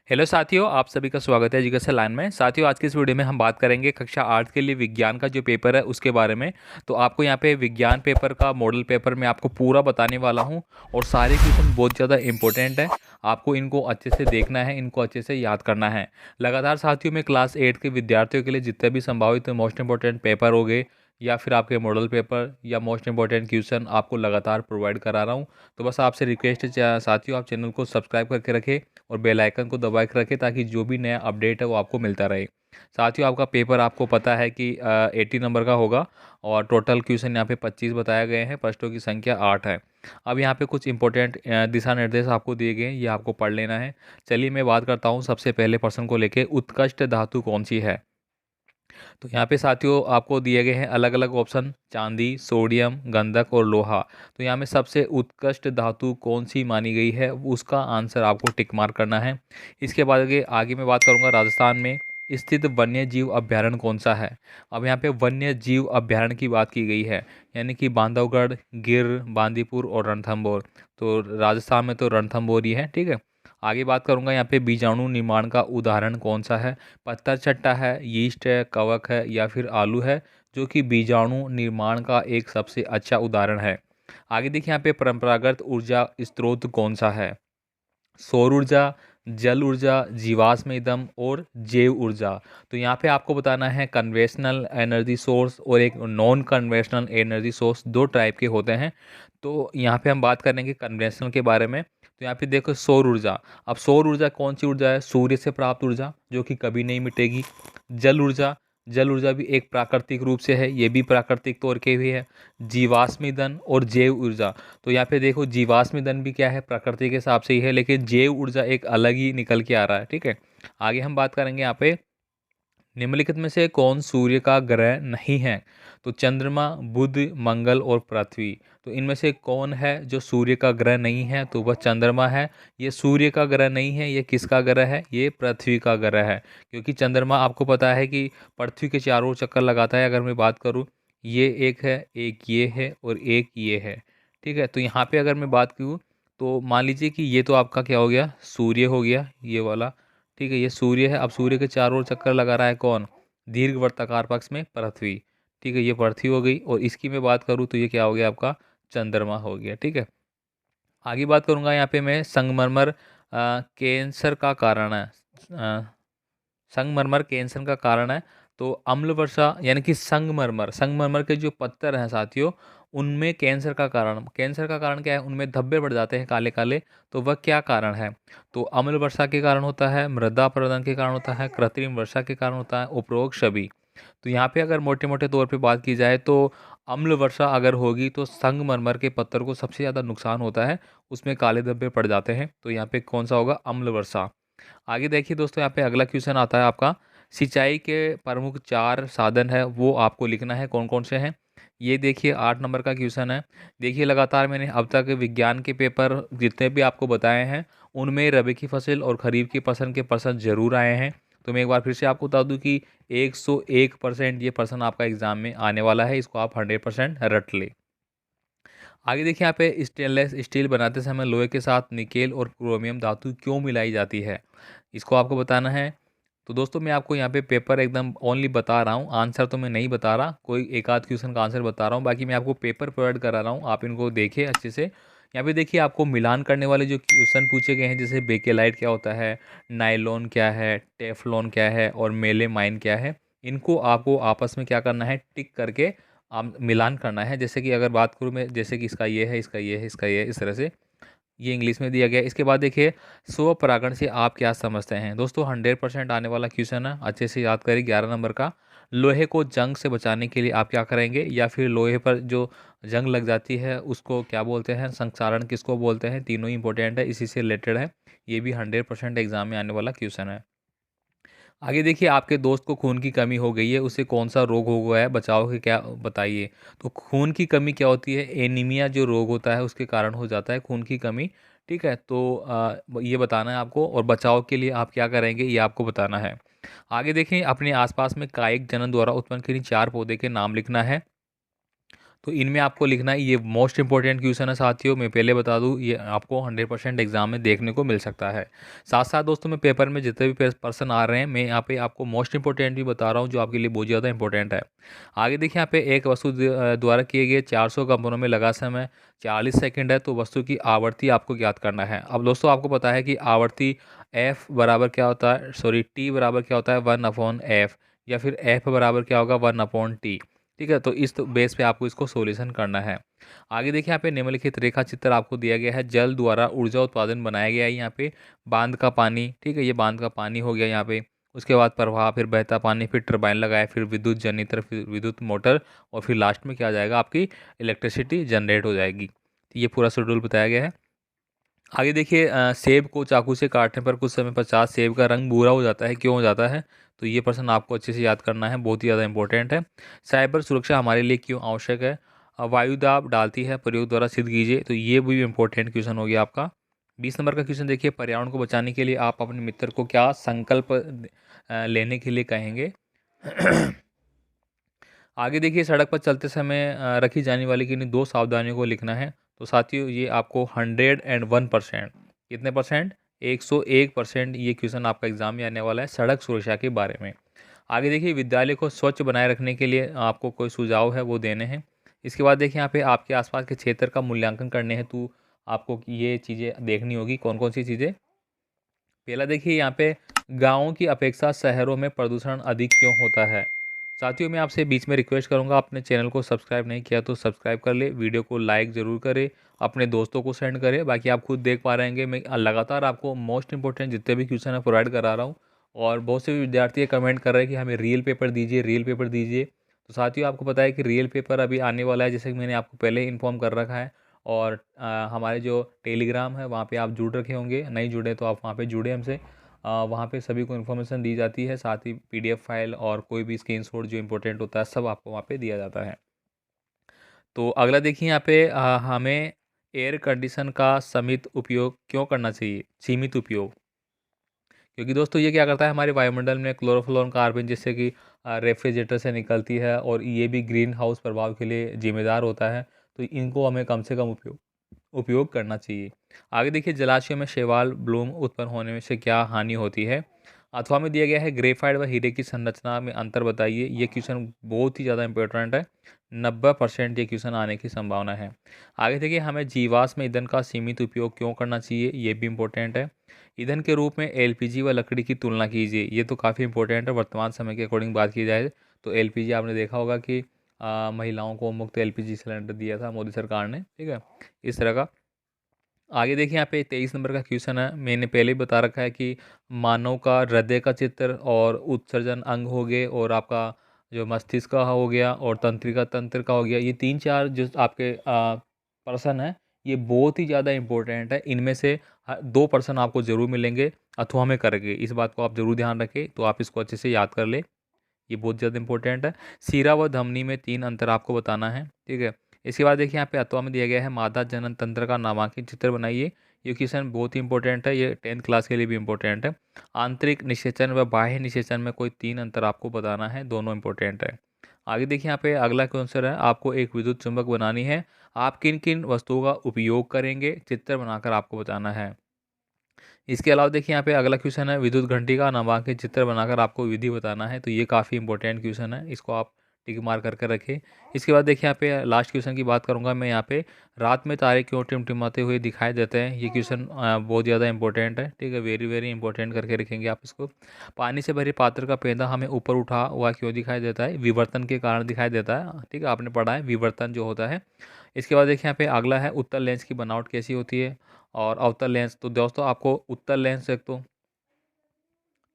Hello साथियों, आप सभी का स्वागत है जिज्ञासा लाइन में। साथियों, आज की इस वीडियो में हम बात करेंगे कक्षा 8 के लिए विज्ञान का जो पेपर है उसके बारे में। तो आपको यहाँ पे विज्ञान पेपर का मॉडल पेपर मैं आपको पूरा बताने वाला हूँ और सारे क्वेश्चन बहुत ज़्यादा इंपॉर्टेंट है। आपको इनको अच्छे से देखना है, इनको अच्छे से याद करना है। लगातार साथियों में क्लास 8 के विद्यार्थियों के लिए जितने भी संभावित मोस्ट इंपॉर्टेंट पेपर हो गए या फिर आपके मॉडल पेपर या मोस्ट इंपॉर्टेंट क्वेश्चन आपको लगातार प्रोवाइड करा रहा हूँ। तो बस आपसे रिक्वेस्ट है साथियों, आप चैनल को सब्सक्राइब करके रखें और बेल आइकन को दबा के रखें ताकि जो भी नया अपडेट है वो आपको मिलता रहे। साथियों, आपका पेपर आपको पता है कि 80 नंबर का होगा और टोटल क्वेश्चन यहाँ पे 25 बताए गए हैं, प्रश्नों की संख्या 8 है। अब यहाँ पे कुछ इंपॉर्टेंट दिशा निर्देश आपको दिए गए हैं, ये आपको पढ़ लेना है। चलिए मैं बात करता हूँ सबसे पहले प्रश्न को लेके, उत्कृष्ट धातु कौन सी है। तो यहाँ पे साथियों आपको दिए गए हैं अलग अलग ऑप्शन, चांदी, सोडियम, गंधक और लोहा। तो यहाँ में सबसे उत्कृष्ट धातु कौन सी मानी गई है उसका आंसर आपको टिक मार्क करना है। इसके बाद आगे आगे मैं बात करूँगा राजस्थान में स्थित वन्य जीव अभ्यारण्य कौन सा है। अब यहाँ पे वन्य जीव अभ्यारण्य की बात की गई है, यानी कि बांधवगढ़, गिर, बांदीपुर और रणथंभौर। तो राजस्थान में तो रणथंभौर ही है, ठीक है। आगे बात करूंगा यहाँ पे बीजाणु निर्माण का उदाहरण कौन सा है। पत्थर चट्टा है, यीस्ट है, कवक है या फिर आलू है, जो कि बीजाणु निर्माण का एक सबसे अच्छा उदाहरण है। आगे देखिए यहाँ पे परंपरागत ऊर्जा स्रोत कौन सा है। सौर ऊर्जा, जल ऊर्जा, जीवाश्म ईंधन और जैव ऊर्जा। तो यहाँ पे आपको बताना है कन्वेंशनल एनर्जी सोर्स और एक नॉन कन्वेंशनल एनर्जी सोर्स, दो टाइप के होते हैं। तो यहाँ पे हम बात करेंगे कन्वेंशनल के बारे में। तो यहाँ पे देखो सौर ऊर्जा। अब सौर ऊर्जा कौन सी ऊर्जा है, सूर्य से प्राप्त ऊर्जा जो कि कभी नहीं मिटेगी। जल ऊर्जा, जल ऊर्जा भी एक प्राकृतिक रूप से है, ये भी प्राकृतिक तौर के भी है। जीवाश्म ईंधन और जैव ऊर्जा। तो यहाँ पे देखो जीवाश्म ईंधन भी क्या है, प्रकृति के हिसाब से ही है, लेकिन जैव ऊर्जा एक अलग ही निकल के आ रहा है, ठीक है। आगे हम बात करेंगे यहाँ पे निम्नलिखित में से कौन सूर्य का ग्रह नहीं है। तो चंद्रमा, बुध, मंगल और पृथ्वी। तो इनमें से कौन है जो सूर्य का ग्रह नहीं है, तो वह चंद्रमा है। ये सूर्य का ग्रह नहीं है, ये किसका ग्रह है, ये पृथ्वी का ग्रह है। क्योंकि चंद्रमा आपको पता है कि पृथ्वी के चारों ओर चक्कर लगाता है। अगर मैं बात करूँ, ये एक है, एक ये है और एक ये है, ठीक है। तो यहाँ पे अगर मैं बात करूँ तो मान लीजिए कि ये तो आपका क्या हो गया, सूर्य हो गया ये वाला, ठीक है। ये सूर्य है। अब सूर्य के चारों ओर चक्कर लगा रहा है कौन, दीर्घ वृत्ताकार पक्ष में पृथ्वी, ठीक है। ये पृथ्वी हो गई और इसकी मैं बात करूँ तो ये क्या हो गया आपका, चंद्रमा हो गया, ठीक है। आगे बात करूंगा यहाँ पे मैं संगमरमर कैंसर का कारण है। संगमरमर कैंसर का कारण है। तो अम्ल वर्षा यानी कि संगमरमर, संगमरमर के जो पत्थर हैं साथियों, उनमें कैंसर का कारण क्या है, उनमें धब्बे बढ़ जाते हैं काले काले। तो वह क्या कारण है, तो अम्ल वर्षा के कारण होता है, मृदा अपरदन के कारण होता है, कृत्रिम वर्षा के कारण होता है, उपरोक्त सभी। तो यहाँ पे अगर मोटे मोटे तौर पे बात की जाए तो अम्ल वर्षा अगर होगी तो संगमरमर के पत्थर को सबसे ज़्यादा नुकसान होता है, उसमें काले धब्बे पड़ जाते हैं। तो यहाँ पे कौन सा होगा, अम्ल वर्षा। आगे देखिए दोस्तों, यहाँ पे अगला क्वेश्चन आता है आपका, सिंचाई के प्रमुख 4 साधन है वो आपको लिखना है, कौन कौन से हैं। ये देखिए 8 नंबर का क्वेश्चन है। देखिए लगातार मैंने अब तक विज्ञान के पेपर जितने भी आपको बताए हैं उनमें रबी की फसल और खरीफ की फसल के प्रश्न जरूर आए हैं। तो मैं एक बार फिर से आपको बता दूं कि 101% ये प्रश्न आपका एग्जाम में आने वाला है, इसको आप 100% रट ले। आगे देखिए यहाँ पे स्टेनलेस स्टील बनाते समय लोहे के साथ निकेल और क्रोमियम धातु क्यों मिलाई जाती है, इसको आपको बताना है। तो दोस्तों मैं आपको यहाँ पे पेपर एकदम ओनली बता रहा हूँ, आंसर तो मैं नहीं बता रहा, कोई एक आध क्वेश्चन का आंसर बता रहा हूँ, बाकी मैं आपको पेपर प्रोवाइड करा रहा हूँ, आप इनको देखिए अच्छे से। यहाँ पे देखिए आपको मिलान करने वाले जो क्वेश्चन पूछे गए हैं, जैसे बेकेलाइट क्या होता है, नाइलॉन क्या है, टेफ्लॉन क्या है और मेलेमाइन क्या है, इनको आपको आपस में क्या करना है, टिक करके आप मिलान करना है। जैसे कि अगर बात करूँ मैं, जैसे कि इसका ये है, इसका ये है, इसका ये है, इस तरह से ये इंग्लिश में दिया गया है। इसके बाद देखिए स्व परागण से आप क्या समझते हैं। दोस्तों 100% आने वाला क्वेश्चन है, अच्छे से याद करिए, 11 नंबर का। लोहे को जंग से बचाने के लिए आप क्या करेंगे, या फिर लोहे पर जो जंग लग जाती है उसको क्या बोलते हैं, संक्षारण किसको बोलते हैं, तीनों ही इंपॉर्टेंट है, इसी से रिलेटेड है। ये भी 100% एग्जाम में आने वाला क्वेश्चन है। आगे देखिए आपके दोस्त को खून की कमी हो गई है, उसे कौन सा रोग हो गया है, बचाव के क्या बताइए। तो खून की कमी क्या होती है, एनीमिया जो रोग होता है उसके कारण हो जाता है खून की कमी, ठीक है। तो ये बताना है आपको, और बचाव के लिए आप क्या करेंगे ये आपको बताना है। आगे देखें अपने आसपास में कायिक जनन द्वारा उत्पन्न किन्हीं 4 पौधे के नाम लिखना है। तो इनमें आपको लिखना है, ये मोस्ट इंपॉर्टेंट क्वेश्चन है साथियों, मैं पहले बता दूं ये आपको 100% एग्जाम में देखने को मिल सकता है। साथ साथ दोस्तों मैं पेपर में जितने भी पर्सन आ रहे हैं मैं यहाँ पे आपको मोस्ट इंपॉर्टेंट भी बता रहा हूँ जो आपके लिए बहुत ज़्यादा इंपॉर्टेंट है। आगे देखिए यहाँ पे एक वस्तु द्वारा किए गए 400 कंपनों में लगा समय 40 सेकंड है, तो वस्तु की आवर्ती आपको ज्ञात करना है। अब दोस्तों आपको पता है कि आवर्ती एफ बराबर क्या होता है, सॉरी टी बराबर क्या होता है 1/f, या फिर एफ बराबर क्या होगा 1/t। ठीक है, तो इस बेस पे आपको इसको सॉल्यूशन करना है। आगे देखिए यहाँ पे निम्नलिखित रेखा चित्र आपको दिया गया है, जल द्वारा ऊर्जा उत्पादन बनाया गया है। यहाँ पे बांध का पानी, ठीक है, ये बांध का पानी हो गया यहाँ पे। उसके बाद प्रवाह, फिर बहता पानी, फिर टरबाइन लगाए, फिर विद्युत जनरेटर, फिर विद्युत मोटर, और फिर लास्ट में क्या आ जाएगा आपकी इलेक्ट्रिसिटी जनरेट हो जाएगी। तो ये पूरा शेड्यूल बताया गया है। आगे देखिए सेब को चाकू से काटने पर कुछ समय पश्चात सेब का रंग भूरा हो जाता है, क्यों हो जाता है? तो ये प्रश्न आपको अच्छे से याद करना है, बहुत ही ज़्यादा इंपॉर्टेंट है। साइबर सुरक्षा हमारे लिए क्यों आवश्यक है? वायु दाब डालती है, प्रयोग द्वारा सिद्ध कीजिए, तो ये भी इंपॉर्टेंट क्वेश्चन हो गया आपका। 20 नंबर का क्वेश्चन देखिए, पर्यावरण को बचाने के लिए आप अपने मित्र को क्या संकल्प लेने के लिए कहेंगे? आगे देखिए सड़क पर चलते समय रखी जाने वाली किन्हीं दो सावधानियों को लिखना है। तो साथियों ये आपको 101%, कितने परसेंट? 101% ये क्वेश्चन आपका एग्जाम में आने वाला है सड़क सुरक्षा के बारे में। आगे देखिए विद्यालय को स्वच्छ बनाए रखने के लिए आपको कोई सुझाव है वो देने हैं। इसके बाद देखिए यहाँ पे आपके आसपास के क्षेत्र का मूल्यांकन करने हेतु आपको ये चीज़ें देखनी होगी, कौन कौन सी चीज़ें। पहला देखिए यहाँ पे गाँवों की अपेक्षा शहरों में प्रदूषण अधिक क्यों होता है? साथियों मैं आपसे बीच में रिक्वेस्ट करूंगा, अपने चैनल को सब्सक्राइब नहीं किया तो सब्सक्राइब कर ले, वीडियो को लाइक ज़रूर करें, अपने दोस्तों को सेंड करें। बाकी आप खुद देख पा रहेंगे मैं लगातार आपको मोस्ट इंपॉर्टेंट जितने भी क्वेश्चन है प्रोवाइड करा रहा हूँ। और बहुत से विद्यार्थी कमेंट कर रहे हैं कि हमें रियल पेपर दीजिए, रियल पेपर दीजिए। तो साथियों आपको पता है कि रियल पेपर अभी आने वाला है, जैसे कि मैंने आपको पहले इन्फॉर्म कर रखा है। और हमारे जो टेलीग्राम है वहाँ पे आप जुड़ रखे होंगे, नहीं जुड़े तो आप वहाँ पे जुड़े हमसे। वहाँ पे सभी को इन्फॉर्मेशन दी जाती है, साथ ही पीडीएफ फाइल और कोई भी स्क्रीनशॉट जो इंपॉर्टेंट होता है सब आपको वहाँ पे दिया जाता है। तो अगला देखिए यहाँ पे हमें एयर कंडीशन का सीमित उपयोग, क्योंकि दोस्तों ये क्या करता है हमारे वायुमंडल में क्लोरोफ्लोरोकार्बन जैसे कि रेफ्रिजरेटर से निकलती है, और ये भी ग्रीन हाउस प्रभाव के लिए जिम्मेदार होता है। तो इनको हमें कम से कम उपयोग करना चाहिए। आगे देखिए जलाशयों में शैवाल ब्लूम उत्पन्न होने में से क्या हानि होती है? अथवा में दिया गया है ग्रेफाइट व हीरे की संरचना में अंतर बताइए। ये क्वेश्चन बहुत ही ज़्यादा इंपॉर्टेंट है, 90% ये क्वेश्चन आने की संभावना है। आगे देखिए हमें जीवाश्म ईंधन का सीमित उपयोग क्यों करना चाहिए, ये भी इंपॉर्टेंट है। ईंधन के रूप में एलपीजी व लकड़ी की तुलना कीजिए, ये तो काफ़ी इंपॉर्टेंट है। वर्तमान समय के अकॉर्डिंग बात की जाए तो एलपीजी आपने देखा होगा कि महिलाओं को मुफ्त एलपीजी सिलेंडर दिया था मोदी सरकार ने, ठीक है, इस तरह का। आगे देखिए यहाँ पे 23 नंबर का क्वेश्चन है, मैंने पहले ही बता रखा है कि मानव का हृदय का चित्र और उत्सर्जन अंग हो गए, और आपका जो मस्तिष्क का हो गया और तंत्रिका तंत्र का हो गया, ये 3-4 जो आपके पर्सन है ये बहुत ही ज़्यादा इंपॉर्टेंट है। इनमें से 2 पर्सन आपको ज़रूर मिलेंगे अथवा में करेंगे, इस बात को आप ज़रूर ध्यान रखें, तो आप इसको अच्छे से याद कर ले, ये बहुत ज़्यादा इंपॉर्टेंट है। सीरा व धमनी में 3 अंतर आपको बताना है, ठीक है। इसके बाद देखिए यहाँ पे अथवा में दिया गया है मादा जनन तंत्र का नामांकित चित्र बनाइए। ये क्वेश्चन बहुत ही इंपॉर्टेंट है, ये 10th क्लास के लिए भी इंपॉर्टेंट है। आंतरिक निषेचन व बाह्य निषेचन में कोई 3 अंतर आपको बताना है, दोनों इंपॉर्टेंट है। आगे देखिए यहाँ पे अगला क्वेश्चन है, आपको एक विद्युत चुंबक बनानी है, आप किन किन वस्तुओं का उपयोग करेंगे, चित्र बनाकर आपको बताना है। इसके अलावा देखिए यहाँ पे अगला क्वेश्चन है, विद्युत घंटी का नामांकित चित्र बनाकर आपको विधि बताना है, तो ये काफ़ी इंपॉर्टेंट क्वेश्चन है, इसको आप टिक मार करके रखें। इसके बाद देखिए यहाँ पे लास्ट क्वेश्चन की बात करूँगा मैं यहाँ पे, रात में तारे क्यों टिमटिमाते हुए दिखाई देते हैं? ये क्वेश्चन बहुत ज़्यादा इंपॉर्टेंट है, ठीक है, वेरी वेरी इंपॉर्टेंट करके रखेंगे आप इसको। पानी से भरे पात्र का पेंदा हमें ऊपर उठा हुआ क्यों दिखाई देता है? विवर्तन के कारण दिखाई देता है, ठीक है, आपने पढ़ा है विवर्तन जो होता है। इसके बाद देखिए यहाँ पे अगला है, उत्तल लेंस की बनावट कैसी होती है और अवतल लेंस। तो दोस्तों आपको उत्तल लेंस एक तो,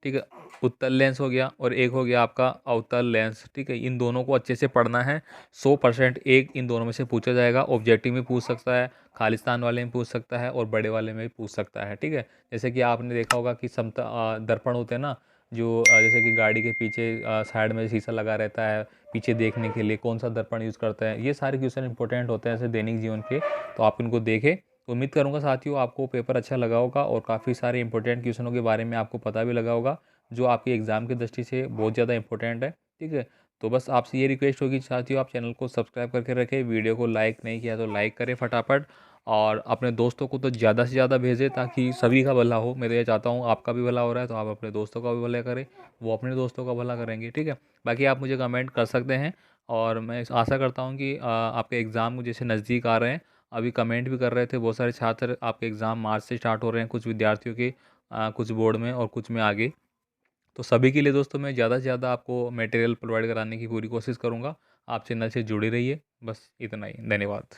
ठीक है, उत्तल लेंस हो गया और एक हो गया आपका अवतल लेंस, ठीक है, इन दोनों को अच्छे से पढ़ना है। 100% एक इन दोनों में से पूछा जाएगा, ऑब्जेक्टिव में पूछ सकता है, खालिस्तान वाले में पूछ सकता है और बड़े वाले में भी पूछ सकता है, ठीक है। जैसे कि आपने देखा होगा कि दर्पण होते हैं ना, जो जैसे कि गाड़ी के पीछे साइड में शीशा लगा रहता है पीछे देखने के लिए, कौन सा दर्पण यूज़ करता है, ये सारे क्वेश्चन इंपॉर्टेंट होते हैं ऐसे दैनिक जीवन के, तो आप इनको देखें। तो उम्मीद करूंगा साथियों आपको पेपर अच्छा लगा होगा और काफ़ी सारे इंपॉर्टेंट क्वेश्चनों के बारे में आपको पता भी लगा होगा, जो आपके एग्ज़ाम की दृष्टि से बहुत ज़्यादा इंपॉर्टेंट है, ठीक है। तो बस आपसे ये रिक्वेस्ट होगी साथियों, आप चैनल को सब्सक्राइब करके रखें, वीडियो को लाइक नहीं किया तो लाइक करें फटाफट, और अपने दोस्तों को तो ज़्यादा से ज़्यादा भेजें ताकि सभी का भला हो। मैं तो ये चाहता हूँ आपका भी भला हो रहा है तो आप अपने दोस्तों का भी भला करें, वो अपने दोस्तों का भला करेंगे, ठीक है। बाकी आप मुझे कमेंट कर सकते हैं, और मैं आशा करता हूँ कि आपके एग्ज़ाम जैसे नज़दीक आ रहे हैं, अभी कमेंट भी कर रहे थे बहुत सारे छात्र, आपके एग्ज़ाम मार्च से स्टार्ट हो रहे हैं, कुछ विद्यार्थियों के कुछ बोर्ड में और कुछ में आगे। तो सभी के लिए दोस्तों मैं ज़्यादा से ज़्यादा आपको मटेरियल प्रोवाइड कराने की पूरी कोशिश करूँगा। आप चैनल से जुड़े रहिए। बस इतना ही। धन्यवाद।